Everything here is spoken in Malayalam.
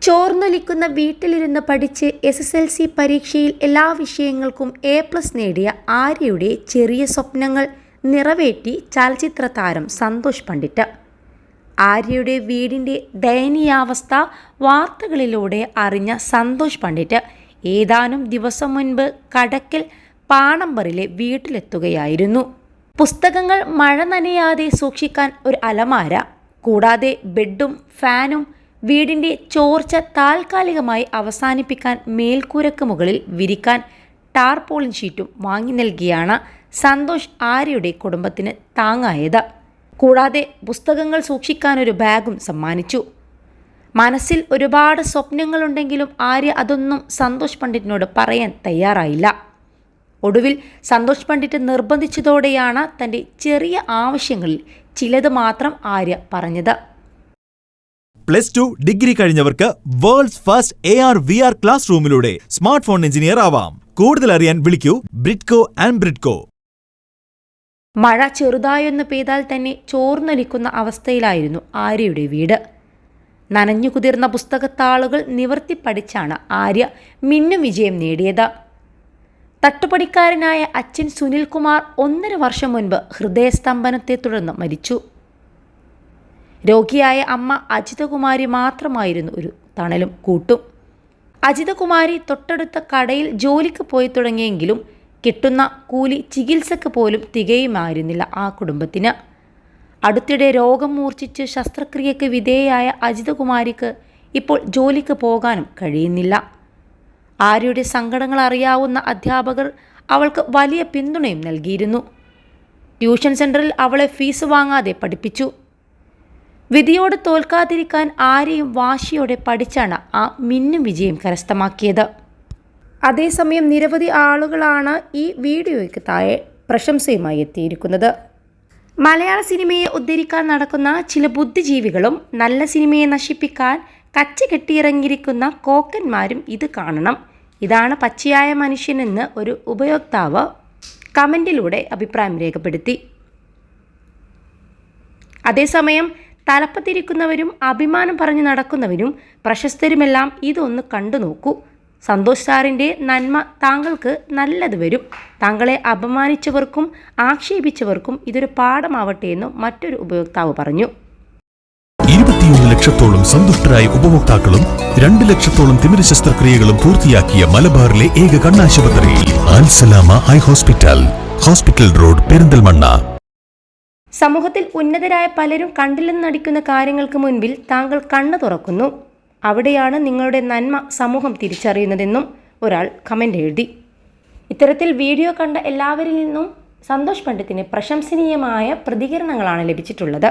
ചോർന്നൊലിക്കുന്ന വീട്ടിലിരുന്ന് പഠിച്ച് SSLC പരീക്ഷയിൽ എല്ലാ വിഷയങ്ങൾക്കും A+ നേടിയ ആര്യയുടെ ചെറിയ സ്വപ്നങ്ങൾ നിറവേറ്റി ചലച്ചിത്ര താരം സന്തോഷ് പണ്ഡിറ്റ്. ആര്യയുടെ വീടിൻ്റെ ദയനീയാവസ്ഥ വാർത്തകളിലൂടെ അറിഞ്ഞ സന്തോഷ് പണ്ഡിറ്റ് ഏതാനും ദിവസം മുൻപ് കടക്കൽ പാണമ്പറിലെ വീട്ടിലെത്തുകയായിരുന്നു. പുസ്തകങ്ങൾ മഴ നനയാതെ സൂക്ഷിക്കാൻ ഒരു അലമാര, കൂടാതെ ബെഡും ഫാനും, വീടിൻ്റെ ചോർച്ച താൽക്കാലികമായി അവസാനിപ്പിക്കാൻ മേൽക്കൂരയ്ക്ക് മുകളിൽ വിരിക്കാൻ ടാർപോളിൻ ഷീറ്റും വാങ്ങി നൽകിയാണ് സന്തോഷ് ആര്യയുടെ കുടുംബത്തിന് താങ്ങായത്. കൂടാതെ പുസ്തകങ്ങൾ സൂക്ഷിക്കാനൊരു ബാഗും സമ്മാനിച്ചു. മനസ്സിൽ ഒരുപാട് സ്വപ്നങ്ങളുണ്ടെങ്കിലും ആര്യ അതൊന്നും സന്തോഷ് പണ്ഡിറ്റിനോട് പറയാൻ തയ്യാറായില്ല. ഒടുവിൽ സന്തോഷ് പണ്ഡിറ്റ് നിർബന്ധിച്ചതോടെയാണ് തൻ്റെ ചെറിയ ആവശ്യങ്ങളിൽ ചിലത് മാത്രം ആര്യ പറഞ്ഞത്. +2 ഡിഗ്രി കഴിഞ്ഞവർക്ക് വേൾഡ്സ് ഫസ്റ്റ് AR/VR ക്ലാസ് റൂമിലൂടെ സ്മാർട്ട് ഫോൺ എഞ്ചിനീയർ ആവാം. കൂടുതൽ അറിയാൻ വിളിക്കൂ ബ്രിഡ്കോ ആൻഡ് ബ്രിഡ്കോ. മഴ ചെറുതായൊന്ന് പെയ്താൽ തന്നെ ചോർന്നൊലിക്കുന്ന അവസ്ഥയിലായിരുന്നു ആര്യയുടെ വീട്. നനഞ്ഞു കുതിർന്ന പുസ്തകത്താളുകൾ നിവർത്തി പഠിച്ചാണ് ആര്യ മിന്നും വിജയം നേടിയത്. തട്ടുപണിക്കാരനായ അച്ഛൻ സുനിൽകുമാർ 1.5 വർഷം മുൻപ് ഹൃദയസ്തംഭനത്തെ തുടർന്ന് മരിച്ചു. രോഗിയായ അമ്മ അജിതകുമാരി മാത്രമായിരുന്നു ഒരു തണലും കൂട്ടും. അജിതകുമാരി തൊട്ടടുത്ത കടയിൽ ജോലിക്ക് പോയി തുടങ്ങിയെങ്കിലും കിട്ടുന്ന കൂലി ചികിത്സക്ക് പോലും തികയുമായിരുന്നില്ല ആ കുടുംബത്തിന്. അടുത്തിടെ രോഗം മൂർച്ഛിച്ച് ശസ്ത്രക്രിയക്ക് വിധേയയായ അജിതകുമാരിക്ക് ഇപ്പോൾ ജോലിക്ക് പോകാനും കഴിയുന്നില്ല. ആര്യയുടെ സങ്കടങ്ങൾ അറിയാവുന്ന അധ്യാപകർ അവൾക്ക് വലിയ പിന്തുണയും നൽകിയിരുന്നു. ട്യൂഷൻ സെൻ്ററിൽ അവളെ ഫീസ് വാങ്ങാതെ പഠിപ്പിച്ചു. വിധിയോട് തോൽക്കാതിരിക്കാൻ ആര്യയും വാശിയോടെ പഠിച്ചാണ് ആ മിന്നും വിജയം കരസ്ഥമാക്കിയത്. അതേസമയം നിരവധി ആളുകളാണ് ഈ വീഡിയോയ്ക്ക് താഴെ പ്രശംസയുമായി എത്തിയിരിക്കുന്നത്. മലയാള സിനിമയെ ഉദ്ധരിക്കാൻ നടക്കുന്ന ചില ബുദ്ധിജീവികളും നല്ല സിനിമയെ നശിപ്പിക്കാൻ കച്ച കെട്ടിയിറങ്ങിയിരിക്കുന്ന കോക്കന്മാരും ഇത് കാണണം. ഇതാണ് പച്ചയായ മനുഷ്യനെന്ന് ഒരു ഉപയോക്താവ് കമൻറ്റിലൂടെ അഭിപ്രായം രേഖപ്പെടുത്തി. അതേസമയം തലപ്പത്തിരിക്കുന്നവരും അഭിമാനം പറഞ്ഞു നടക്കുന്നവരും പ്രശസ്തരുമെല്ലാം ഇതൊന്ന് കണ്ടു നോക്കൂ. സന്തോഷ് സാറിൻ്റെ നന്മ താങ്കൾക്ക് നല്ലത് വരും. താങ്കളെ അപമാനിച്ചവർക്കും ആക്ഷേപിച്ചവർക്കും ഇതൊരു പാഠമാവട്ടെ എന്നും മറ്റൊരു ഉപയോക്താവ് പറഞ്ഞു. 21 ലക്ഷത്തോളം സന്തുഷ്ടരായ ഉപഭോക്താക്കളും 2 ലക്ഷത്തോളം തിമിര ശസ്ത്രക്രിയകളും പൂർത്തിയാക്കിയ മലബാറിലെ ഏക കണ്ണാശുപത്രി Al Salama eye hospital, hospital road, Perinthalmanna. സമൂഹത്തിൽ ഉന്നതരായ പലരും കണ്ടില്ലെന്ന് നടിക്കുന്ന കാര്യങ്ങൾക്ക് മുൻപിൽ താങ്കൾ കണ്ണു തുറക്കുന്നു. അവിടെയാണ് നിങ്ങളുടെ നന്മ സമൂഹം തിരിച്ചറിയുന്നതെന്നും ഒരാൾ കമൻ്റ് എഴുതി. ഇത്തരത്തിൽ വീഡിയോ കണ്ട എല്ലാവരിൽ നിന്നും സന്തോഷ് പണ്ഡിറ്റിന് പ്രശംസനീയമായ പ്രതികരണങ്ങളാണ് ലഭിച്ചിട്ടുള്ളത്.